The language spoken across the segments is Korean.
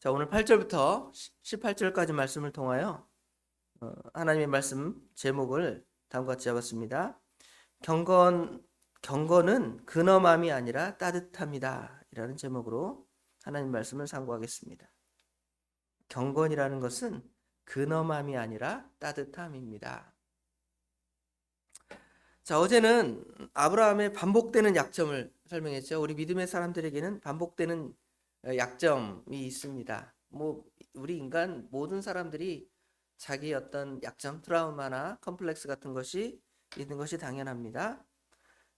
자, 오늘 8절부터 18절까지 말씀을 통하여 하나님의 말씀 제목을 다음과 같이 잡았습니다. 경건은 근엄함이 아니라 따뜻함이다 이라는 제목으로 하나님 말씀을 상고하겠습니다. 경건이라는 것은 근엄함이 아니라 따뜻함입니다. 자, 어제는 아브라함의 반복되는 약점을 설명했죠. 우리 믿음의 사람들에게는 반복되는 약점이 있습니다. 우리 인간 모든 사람들이 자기 어떤 약점, 트라우마나 컴플렉스 같은 것이 있는 것이 당연합니다.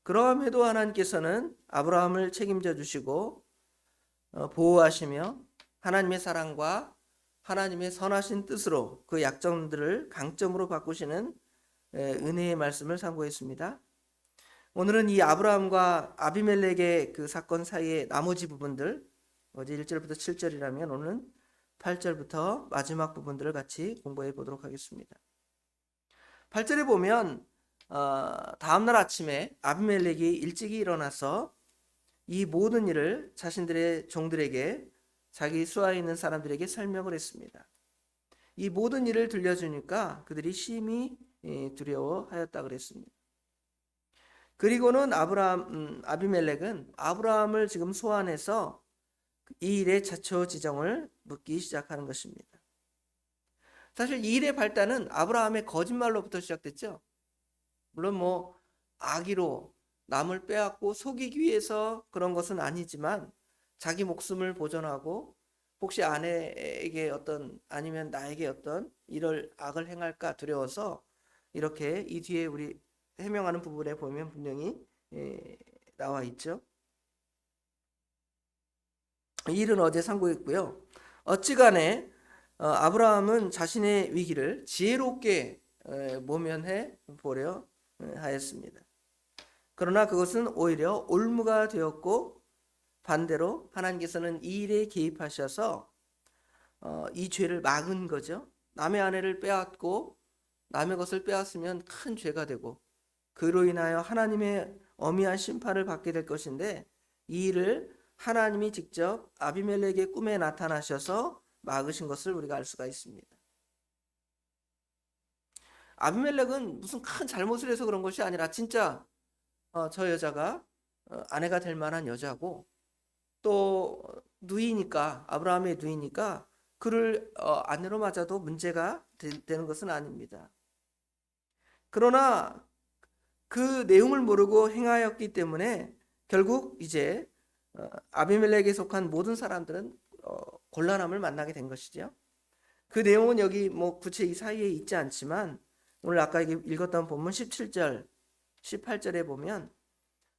그럼에도 하나님께서는 아브라함을 책임져 주시고 보호하시며 하나님의 사랑과 하나님의 선하신 뜻으로 그 약점들을 강점으로 바꾸시는 은혜의 말씀을 상고했습니다. 오늘은 이 아브라함과 아비멜렉의 그 사건 사이의 나머지 부분들, 어제 1절부터 7절이라면 오늘은 8절부터 마지막 부분들을 같이 공부해 보도록 하겠습니다. 8절에 보면 다음날 아침에 아비멜렉이 일찍이 일어나서 이 모든 일을 자신들의 종들에게, 자기 수하에 있는 사람들에게 설명을 했습니다. 이 모든 일을 들려주니까 그들이 심히 두려워하였다 그랬습니다. 그리고는 아비멜렉은 아브라함을 지금 소환해서 이 일의 자초지종을 묻기 시작하는 것입니다. 사실 이 일의 발단은 아브라함의 거짓말로부터 시작됐죠. 물론 악의로 남을 빼앗고 속이기 위해서 그런 것은 아니지만 자기 목숨을 보존하고 혹시 아내에게 아니면 나에게 이럴 악을 행할까 두려워서 이렇게 이 뒤에 우리 해명하는 부분에 보면 분명히 나와 있죠. 이 일은 어제 상고했고요. 어찌간에 아브라함은 자신의 위기를 지혜롭게 모면해 보려 하였습니다. 그러나 그것은 오히려 올무가 되었고 반대로 하나님께서는 이 일에 개입하셔서 이 죄를 막은 거죠. 남의 아내를 빼앗고 남의 것을 빼앗으면 큰 죄가 되고 그로 인하여 하나님의 엄미한 심판을 받게 될 것인데 이 일을 하나님이 직접 아비멜렉의 꿈에 나타나셔서 막으신 것을 우리가 알 수가 있습니다. 아비멜렉은 무슨 큰 잘못을 해서 그런 것이 아니라 진짜 저 여자가 아내가 될 만한 여자고 또 누이니까, 아브라함의 누이니까 그를 아내로 맞아도 문제가 되는 것은 아닙니다. 그러나 그 내용을 모르고 행하였기 때문에 결국 이제 아비멜렉에 속한 모든 사람들은 곤란함을 만나게 된 것이죠. 그 내용은 여기 구체 이 사이에 있지 않지만 오늘 아까 읽었던 본문 17절, 18절에 보면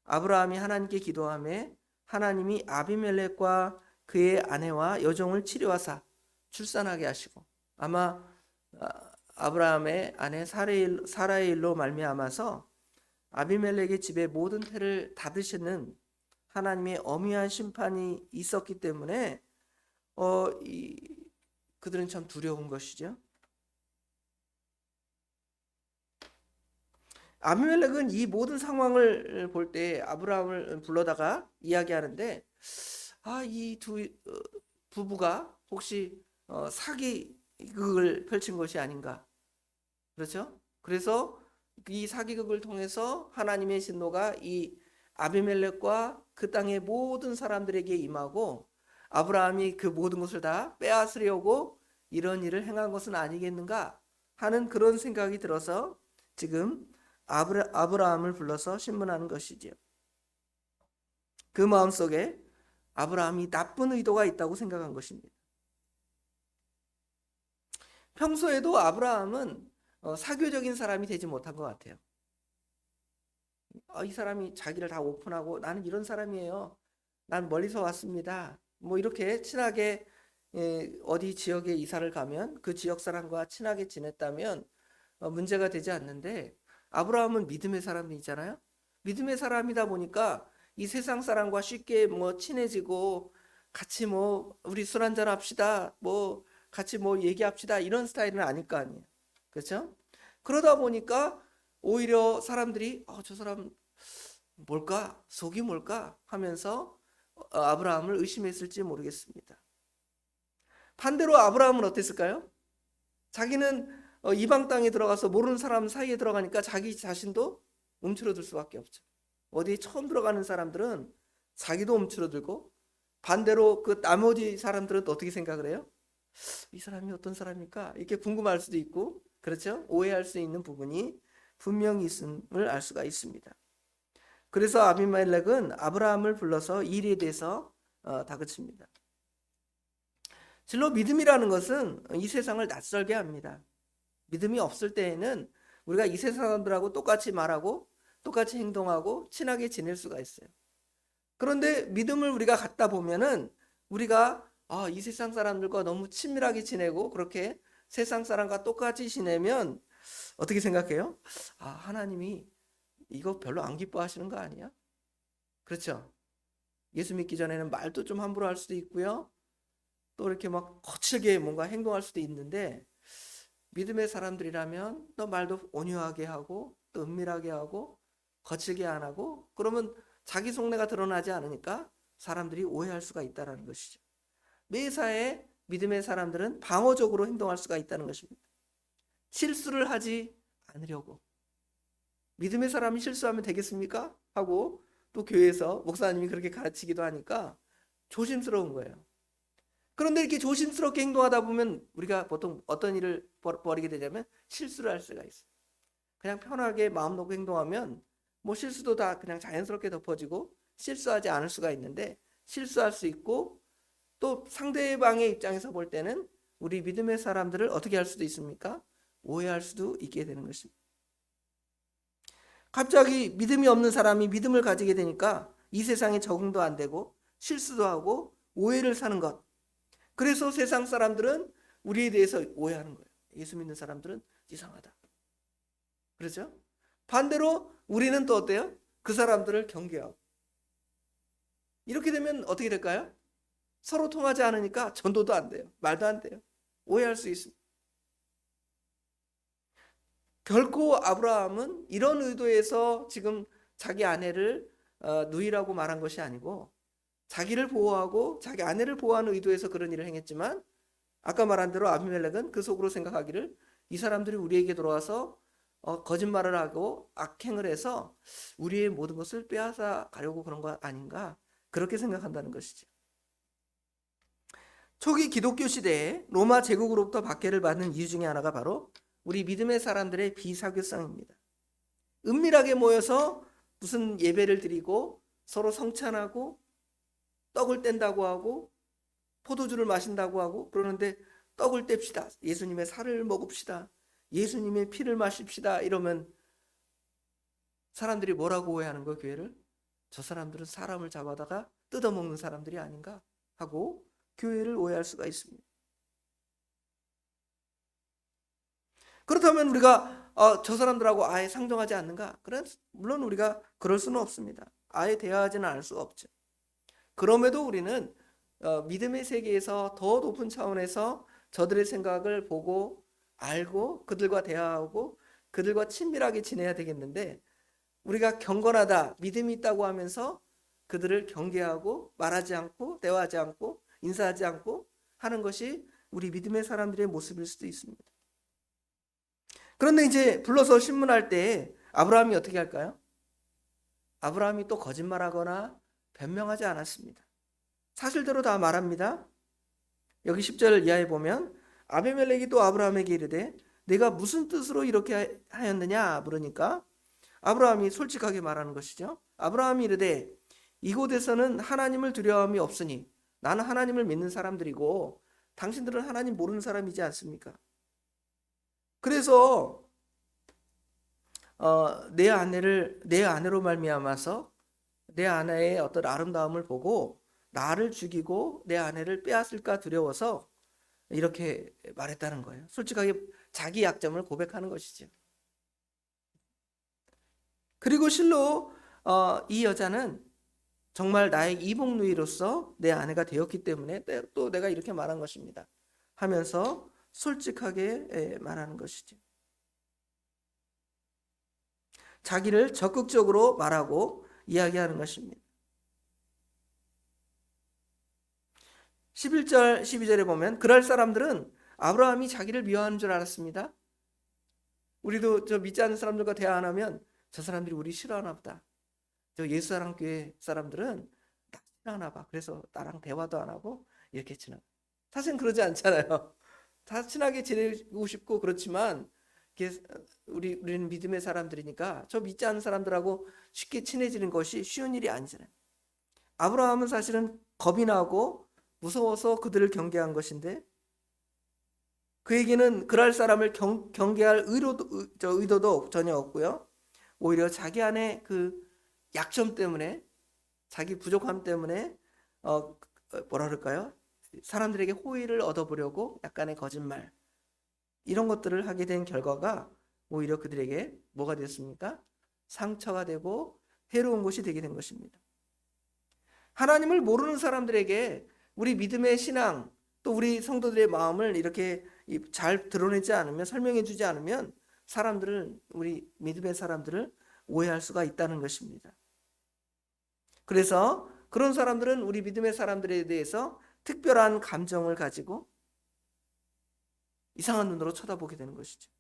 아브라함이 하나님께 기도하며 하나님이 아비멜렉과 그의 아내와 여종을 치료하사 출산하게 하시고 아마 아브라함의 아내 사라의 일로 말미암아서 아비멜렉의 집에 모든 태를 닫으시는 하나님의 엄미한 심판이 있었기 때문에 그들은 참 두려운 것이죠. 아비멜렉은 이 모든 상황을 볼 때 아브라함을 불러다가 이야기하는데 이 두 부부가 혹시 사기극을 펼친 것이 아닌가, 그렇죠? 그래서 이 사기극을 통해서 하나님의 진노가 이 아비멜렉과 그 땅의 모든 사람들에게 임하고 아브라함이 그 모든 것을 다 빼앗으려고 이런 일을 행한 것은 아니겠는가 하는 그런 생각이 들어서 지금 아브라함을 불러서 신문하는 것이지요. 그 마음속에 아브라함이 나쁜 의도가 있다고 생각한 것입니다. 평소에도 아브라함은 사교적인 사람이 되지 못한 것 같아요. 이 사람이 자기를 다 오픈하고 나는 이런 사람이에요. 난 멀리서 왔습니다. 이렇게 친하게 어디 지역에 이사를 가면 그 지역 사람과 친하게 지냈다면 문제가 되지 않는데 아브라함은 믿음의 사람이잖아요. 믿음의 사람이다 보니까 이 세상 사람과 쉽게 친해지고 같이 우리 술 한잔 합시다. 같이 얘기합시다. 이런 스타일은 아닐 거 아니에요. 그렇죠? 그러다 보니까 오히려 사람들이 저 사람 뭘까? 속이 뭘까? 하면서 아브라함을 의심했을지 모르겠습니다. 반대로 아브라함은 어땠을까요? 자기는 이방 땅에 들어가서 모르는 사람 사이에 들어가니까 자기 자신도 움츠러들 수밖에 없죠. 어디 처음 들어가는 사람들은 자기도 움츠러들고, 반대로 그 나머지 사람들은 또 어떻게 생각을 해요? 이 사람이 어떤 사람일까? 이렇게 궁금할 수도 있고, 그렇죠? 오해할 수 있는 부분이 분명히 있음을 알 수가 있습니다. 그래서 아비멜렉은 아브라함을 불러서 이 일에 대해서 다그칩니다. 실로 믿음이라는 것은 이 세상을 낯설게 합니다. 믿음이 없을 때에는 우리가 이 세상 사람들하고 똑같이 말하고 똑같이 행동하고 친하게 지낼 수가 있어요. 그런데 믿음을 우리가 갖다 보면은 우리가 이 세상 사람들과 너무 친밀하게 지내고 그렇게 세상 사람과 똑같이 지내면 어떻게 생각해요? 하나님이 이거 별로 안 기뻐하시는 거 아니야? 그렇죠? 예수 믿기 전에는 말도 좀 함부로 할 수도 있고요. 또 이렇게 막 거칠게 뭔가 행동할 수도 있는데, 믿음의 사람들이라면 또 말도 온유하게 하고 또 은밀하게 하고 거칠게 안 하고, 그러면 자기 속내가 드러나지 않으니까 사람들이 오해할 수가 있다는 것이죠. 매사에 믿음의 사람들은 방어적으로 행동할 수가 있다는 것입니다. 실수를 하지 않으려고. 믿음의 사람이 실수하면 되겠습니까? 하고 또 교회에서 목사님이 그렇게 가르치기도 하니까 조심스러운 거예요. 그런데 이렇게 조심스럽게 행동하다 보면 우리가 보통 어떤 일을 벌이게 되냐면 실수를 할 수가 있어요. 그냥 편하게 마음 놓고 행동하면 뭐 실수도 다 그냥 자연스럽게 덮어지고 실수하지 않을 수가 있는데, 실수할 수 있고 또 상대방의 입장에서 볼 때는 우리 믿음의 사람들을 어떻게 할 수도 있습니까? 오해할 수도 있게 되는 것입니다. 갑자기 믿음이 없는 사람이 믿음을 가지게 되니까 이 세상에 적응도 안 되고 실수도 하고 오해를 사는 것. 그래서 세상 사람들은 우리에 대해서 오해하는 거예요. 예수 믿는 사람들은 이상하다. 그렇죠? 반대로 우리는 또 어때요? 그 사람들을 경계하고. 이렇게 되면 어떻게 될까요? 서로 통하지 않으니까 전도도 안 돼요. 말도 안 돼요. 오해할 수 있습니다. 결코 아브라함은 이런 의도에서 지금 자기 아내를 누이라고 말한 것이 아니고, 자기를 보호하고 자기 아내를 보호하는 의도에서 그런 일을 행했지만, 아까 말한 대로 아비멜렉은 그 속으로 생각하기를 이 사람들이 우리에게 들어와서 거짓말을 하고 악행을 해서 우리의 모든 것을 빼앗아 가려고 그런 거 아닌가, 그렇게 생각한다는 것이죠. 초기 기독교 시대에 로마 제국으로부터 박해를 받는 이유 중에 하나가 바로 우리 믿음의 사람들의 비사교성입니다. 은밀하게 모여서 무슨 예배를 드리고 서로 성찬하고 떡을 뗀다고 하고 포도주를 마신다고 하고, 그러는데 떡을 뗍시다, 예수님의 살을 먹읍시다, 예수님의 피를 마십시다 이러면 사람들이 뭐라고 오해하는 거예요? 교회를? 저 사람들은 사람을 잡아다가 뜯어먹는 사람들이 아닌가 하고 교회를 오해할 수가 있습니다. 그렇다면 우리가 저 사람들하고 아예 상종하지 않는가? 물론 우리가 그럴 수는 없습니다. 아예 대화하지는 않을 수가 없죠. 그럼에도 우리는 믿음의 세계에서 더 높은 차원에서 저들의 생각을 보고 알고 그들과 대화하고 그들과 친밀하게 지내야 되겠는데, 우리가 경건하다, 믿음이 있다고 하면서 그들을 경계하고 말하지 않고 대화하지 않고 인사하지 않고 하는 것이 우리 믿음의 사람들의 모습일 수도 있습니다. 그런데 이제 불러서 신문할 때 아브라함이 어떻게 할까요? 아브라함이 또 거짓말하거나 변명하지 않았습니다. 사실대로 다 말합니다. 여기 10절 이하에 보면 아비멜렉이 또 아브라함에게 이르되 내가 무슨 뜻으로 이렇게 하였느냐 물으니까 아브라함이 솔직하게 말하는 것이죠. 아브라함이 이르되 이곳에서는 하나님을 두려움이 없으니 나는 하나님을 믿는 사람들이고 당신들은 하나님 모르는 사람이지 않습니까? 그래서 내 아내로 말미암아서 내 아내의 어떤 아름다움을 보고 나를 죽이고 내 아내를 빼앗을까 두려워서 이렇게 말했다는 거예요. 솔직하게 자기 약점을 고백하는 것이죠. 그리고 실로 이 여자는 정말 나의 이복누이로서 내 아내가 되었기 때문에 또 내가 이렇게 말한 것입니다 하면서 솔직하게 말하는 것이죠. 자기를 적극적으로 말하고 이야기하는 것입니다. 11절 12절에 보면 그럴 사람들은 아브라함이 자기를 미워하는 줄 알았습니다. 우리도 저 믿지 않는 사람들과 대화 안 하면 저 사람들이 우리 싫어하나 보다. 저 예수사랑교회 사람들은 나 싫어하나 봐. 그래서 나랑 대화도 안 하고 이렇게 지나. 사실은 그러지 않잖아요. 다 친하게 지내고 싶고 그렇지만 우리는 믿음의 사람들이니까 저 믿지 않는 사람들하고 쉽게 친해지는 것이 쉬운 일이 아니잖아요. 아브라함은 사실은 겁이 나고 무서워서 그들을 경계한 것인데 그에게는 그럴 사람을 경계할 의도도 전혀 없고요. 오히려 자기 안에 그 약점 때문에 자기 부족함 때문에 뭐라 그럴까요? 사람들에게 호의를 얻어보려고 약간의 거짓말 이런 것들을 하게 된 결과가 오히려 그들에게 뭐가 됐습니까? 상처가 되고 해로운 것이 되게 된 것입니다. 하나님을 모르는 사람들에게 우리 믿음의 신앙 또 우리 성도들의 마음을 이렇게 잘 드러내지 않으면 설명해 주지 않으면 우리 믿음의 사람들을 오해할 수가 있다는 것입니다. 그래서 그런 사람들은 우리 믿음의 사람들에 대해서 특별한 감정을 가지고 이상한 눈으로 쳐다보게 되는 것이죠.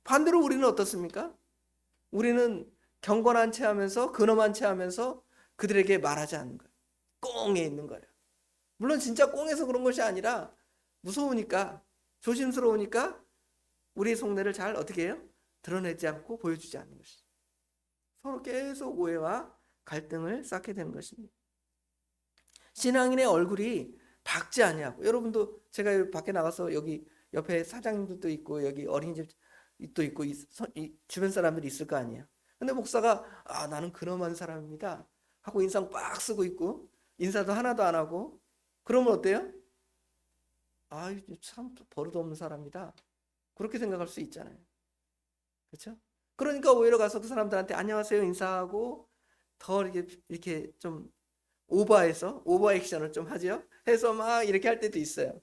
반대로 우리는 어떻습니까? 우리는 경건한 채 하면서 근엄한 채 하면서 그들에게 말하지 않는 거예요. 꽁에 있는 거예요. 물론 진짜 꽁해서 그런 것이 아니라 무서우니까 조심스러우니까 우리의 속내를 잘 어떻게 해요? 드러내지 않고 보여주지 않는 것이죠. 서로 계속 오해와 갈등을 쌓게 되는 것입니다. 신앙인의 얼굴이 밝지 아니하고 여러분도 제가 여기 밖에 나가서 여기 옆에 사장님들도 있고 여기 어린이집도 있고 주변 사람들이 있을 거 아니에요. 근데 목사가 나는 근엄한 사람입니다 하고 인상 빡 쓰고 있고 인사도 하나도 안 하고 그러면 어때요? 참 버릇없는 사람이다 그렇게 생각할 수 있잖아요. 그렇죠? 그러니까 오히려 가서 그 사람들한테 안녕하세요 인사하고 더 이렇게 좀 오버 액션을 좀 하죠. 해서 막 이렇게 할 때도 있어요.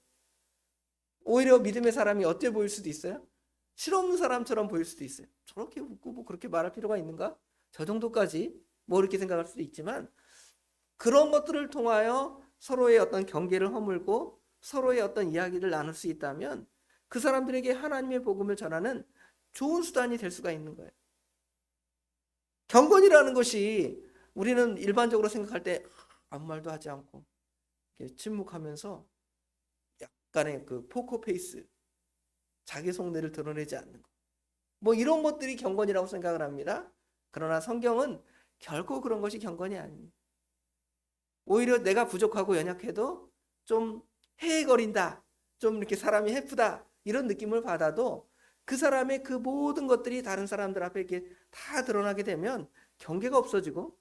오히려 믿음의 사람이 어때 보일 수도 있어요. 실없는 사람처럼 보일 수도 있어요. 저렇게 웃고 뭐 그렇게 말할 필요가 있는가? 저 정도까지 뭐 이렇게 생각할 수도 있지만 그런 것들을 통하여 서로의 어떤 경계를 허물고 서로의 어떤 이야기를 나눌 수 있다면 그 사람들에게 하나님의 복음을 전하는 좋은 수단이 될 수가 있는 거예요. 경건이라는 것이 우리는 일반적으로 생각할 때 아무 말도 하지 않고 침묵하면서 약간의 그 포커페이스, 자기 속내를 드러내지 않는 것. 뭐 이런 것들이 경건이라고 생각을 합니다. 그러나 성경은 결코 그런 것이 경건이 아닙니다. 오히려 내가 부족하고 연약해도 좀 헤헤거린다, 좀 이렇게 사람이 해프다 이런 느낌을 받아도 그 사람의 그 모든 것들이 다른 사람들 앞에 이렇게 다 드러나게 되면 경계가 없어지고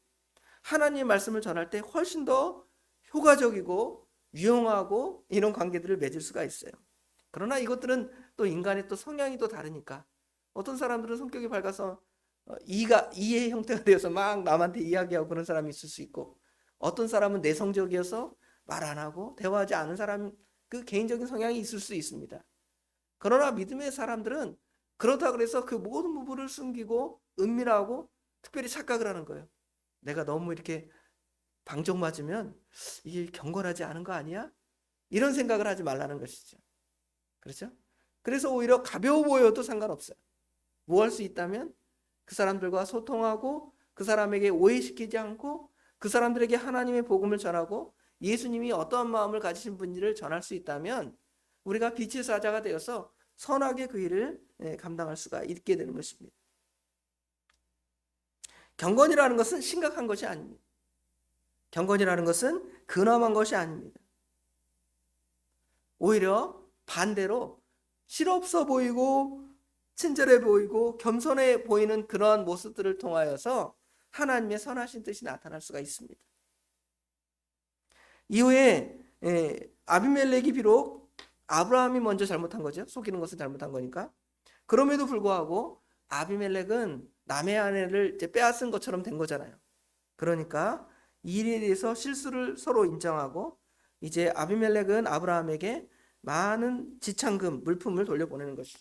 하나님의 말씀을 전할 때 훨씬 더 효과적이고 유용하고 이런 관계들을 맺을 수가 있어요. 그러나 이것들은 또 인간의 또 성향이 또 다르니까 어떤 사람들은 성격이 밝아서 이의 형태가 되어서 막 남한테 이야기하고 그런 사람이 있을 수 있고 어떤 사람은 내성적이어서 말 안 하고 대화하지 않은 사람 그 개인적인 성향이 있을 수 있습니다. 그러나 믿음의 사람들은 그렇다 그래서 그 모든 부분을 숨기고 은밀하고 특별히 착각을 하는 거예요. 내가 너무 이렇게 방정맞으면 이게 경건하지 않은 거 아니야? 이런 생각을 하지 말라는 것이죠. 그렇죠? 그래서 오히려 가벼워 보여도 상관없어요. 뭐 할 수 있다면 그 사람들과 소통하고 그 사람에게 오해시키지 않고 그 사람들에게 하나님의 복음을 전하고 예수님이 어떠한 마음을 가지신 분인지를 전할 수 있다면 우리가 빛의 사자가 되어서 선하게 그 일을 감당할 수가 있게 되는 것입니다. 경건이라는 것은 심각한 것이 아닙니다. 경건이라는 것은 근엄한 것이 아닙니다. 오히려 반대로 실없어 보이고 친절해 보이고 겸손해 보이는 그러한 모습들을 통하여서 하나님의 선하신 뜻이 나타날 수가 있습니다. 이후에 아비멜렉이 비록 아브라함이 먼저 잘못한 거죠. 속이는 것은 잘못한 거니까. 그럼에도 불구하고 아비멜렉은 남의 아내를 이제 빼앗은 것처럼 된 거잖아요. 그러니까 이 일에 대해서 실수를 서로 인정하고 이제 아비멜렉은 아브라함에게 많은 지참금, 물품을 돌려보내는 것이죠.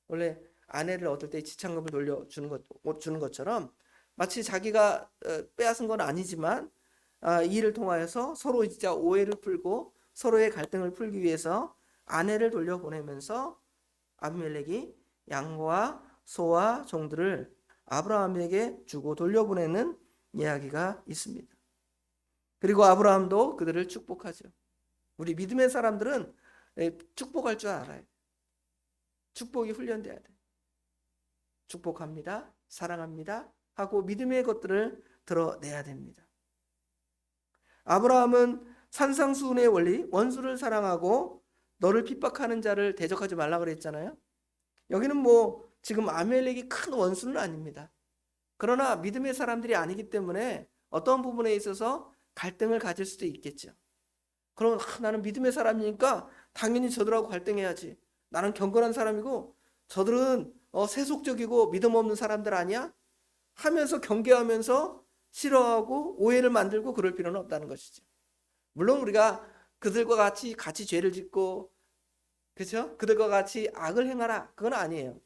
원래 아내를 얻을 때 지참금을 주는 것처럼 마치 자기가 빼앗은 건 아니지만 이 일을 통하여서 서로 진짜 오해를 풀고 서로의 갈등을 풀기 위해서 아내를 돌려보내면서 아비멜렉이 양과 소와 종들을 아브라함에게 주고 돌려보내는 이야기가 있습니다. 그리고 아브라함도 그들을 축복하죠. 우리 믿음의 사람들은 축복할 줄 알아요. 축복이 훈련돼야 돼. 축복합니다. 사랑합니다. 하고 믿음의 것들을 드러내야 됩니다. 아브라함은 산상수훈의 원리, 원수를 사랑하고 너를 핍박하는 자를 대적하지 말라 그랬잖아요. 여기는 뭐 지금 아비멜렉이 큰 원수는 아닙니다. 그러나 믿음의 사람들이 아니기 때문에 어떤 부분에 있어서 갈등을 가질 수도 있겠죠. 그럼 나는 믿음의 사람이니까 당연히 저들하고 갈등해야지. 나는 경건한 사람이고 저들은 세속적이고 믿음 없는 사람들 아니야? 하면서 경계하면서 싫어하고 오해를 만들고 그럴 필요는 없다는 것이죠. 물론 우리가 그들과 같이 죄를 짓고 그렇죠? 그들과 같이 악을 행하라. 그건 아니에요.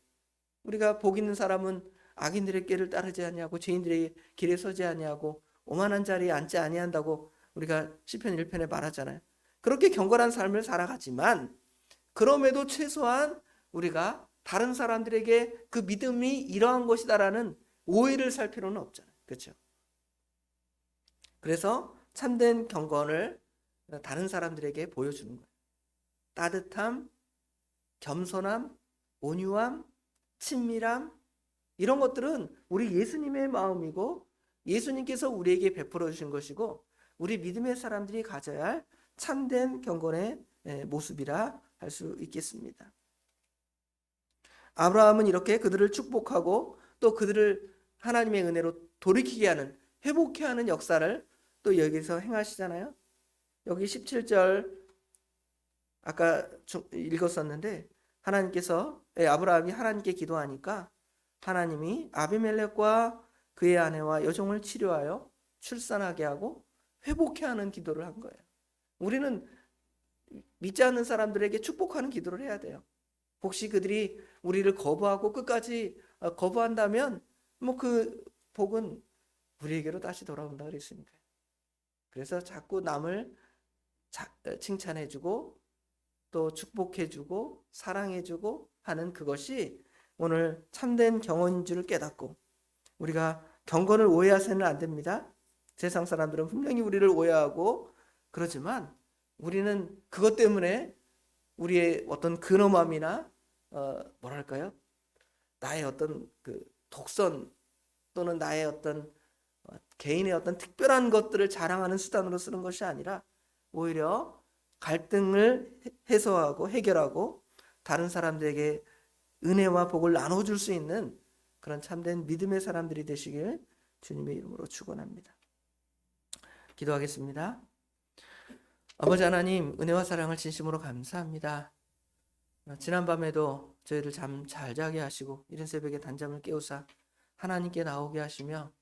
우리가 복 있는 사람은 악인들의 길을 따르지 아니하고 죄인들의 길에 서지 아니하고 오만한 자리에 앉지 아니한다고 우리가 시편 1편에 말하잖아요. 그렇게 경건한 삶을 살아가지만 그럼에도 최소한 우리가 다른 사람들에게 그 믿음이 이러한 것이다라는 오해를 살 필요는 없잖아요. 그렇죠? 그래서 참된 경건을 다른 사람들에게 보여주는 거예요. 따뜻함, 겸손함, 온유함, 친밀함, 이런 것들은 우리 예수님의 마음이고 예수님께서 우리에게 베풀어 주신 것이고 우리 믿음의 사람들이 가져야 할 참된 경건의 모습이라 할 수 있겠습니다. 아브라함은 이렇게 그들을 축복하고 또 그들을 하나님의 은혜로 돌이키게 하는, 회복케 하는 역사를 또 여기서 행하시잖아요. 여기 17절 아까 읽었었는데 하나님께서 아브라함이 하나님께 기도하니까 하나님이 아비멜렉과 그의 아내와 여종을 치료하여 출산하게 하고 회복케 하는 기도를 한 거예요. 우리는 믿지 않는 사람들에게 축복하는 기도를 해야 돼요. 혹시 그들이 우리를 거부하고 끝까지 거부한다면 뭐 그 복은 우리에게로 다시 돌아온다 그랬으니까요. 그래서 자꾸 남을 칭찬해주고 또 축복해주고 사랑해주고 하는 그것이 오늘 참된 경건인 줄을 깨닫고 우리가 경건을 오해해서는 안 됩니다. 세상 사람들은 분명히 우리를 오해하고 그러지만 우리는 그것 때문에 우리의 어떤 근엄함이나 뭐랄까요? 나의 어떤 그 독선 또는 나의 어떤 개인의 어떤 특별한 것들을 자랑하는 수단으로 쓰는 것이 아니라 오히려 갈등을 해소하고 해결하고 다른 사람들에게 은혜와 복을 나눠줄 수 있는 그런 참된 믿음의 사람들이 되시길 주님의 이름으로 축원합니다. 기도하겠습니다. 아버지 하나님, 은혜와 사랑을 진심으로 감사합니다. 지난밤에도 저희를 잠 잘 자게 하시고 이른 새벽에 단잠을 깨우사 하나님께 나오게 하시며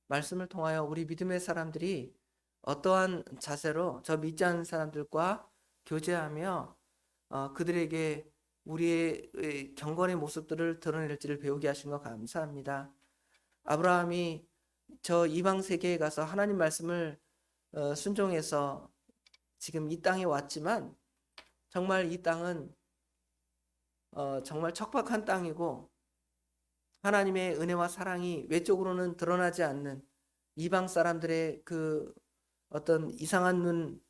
말씀을 통하여 우리 믿음의 사람들이 어떠한 자세로 저 믿지 않는 사람들과 교제하며 그들에게 우리의 경건의 모습들을 드러낼지를 배우게 하신 것 감사합니다. 아브라함이 저 이방 세계에 가서 하나님 말씀을 순종해서 지금 이 땅에 왔지만 정말 이 땅은 정말 척박한 땅이고 하나님의 은혜와 사랑이 외적으로는 드러나지 않는 이방 사람들의 그 어떤 이상한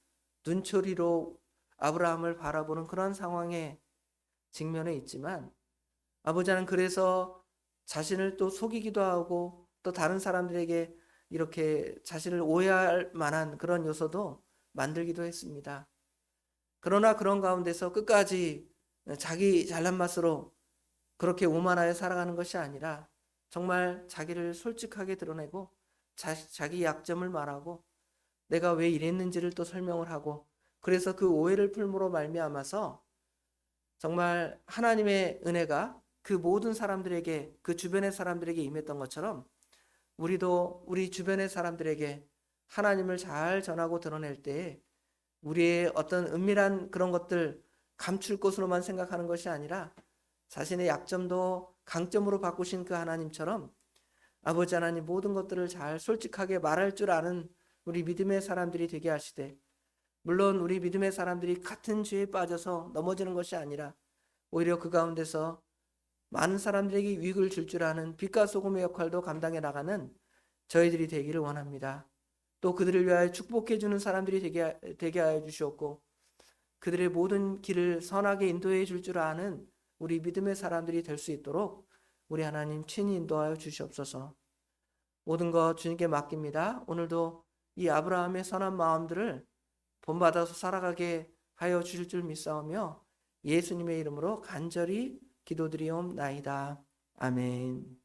눈초리로 아브라함을 바라보는 그런 상황에 직면해 있지만 아버지 하나님 그래서 자신을 또 속이기도 하고 또 다른 사람들에게 이렇게 자신을 오해할 만한 그런 요소도 만들기도 했습니다. 그러나 그런 가운데서 끝까지 자기 잘난 맛으로 그렇게 오만하여 살아가는 것이 아니라 정말 자기를 솔직하게 드러내고 자기 약점을 말하고 내가 왜 이랬는지를 또 설명을 하고 그래서 그 오해를 풀므로 말미암아서 정말 하나님의 은혜가 그 모든 사람들에게 그 주변의 사람들에게 임했던 것처럼 우리도 우리 주변의 사람들에게 하나님을 잘 전하고 드러낼 때 우리의 어떤 은밀한 그런 것들 감출 것으로만 생각하는 것이 아니라 자신의 약점도 강점으로 바꾸신 그 하나님처럼 아버지 하나님 모든 것들을 잘 솔직하게 말할 줄 아는 우리 믿음의 사람들이 되게 하시되 물론 우리 믿음의 사람들이 같은 죄에 빠져서 넘어지는 것이 아니라 오히려 그 가운데서 많은 사람들에게 유익을 줄 아는 빛과 소금의 역할도 감당해 나가는 저희들이 되기를 원합니다. 또 그들을 위하여 축복해 주는 사람들이 되게 하여 주시옵고, 그들의 모든 길을 선하게 인도해 줄 아는 우리 믿음의 사람들이 될 수 있도록 우리 하나님 친히 인도하여 주시옵소서. 모든 것 주님께 맡깁니다. 오늘도 이 아브라함의 선한 마음들을 본받아서 살아가게 하여 주실 줄 믿사오며 예수님의 이름으로 간절히 기도드리옵나이다. 아멘.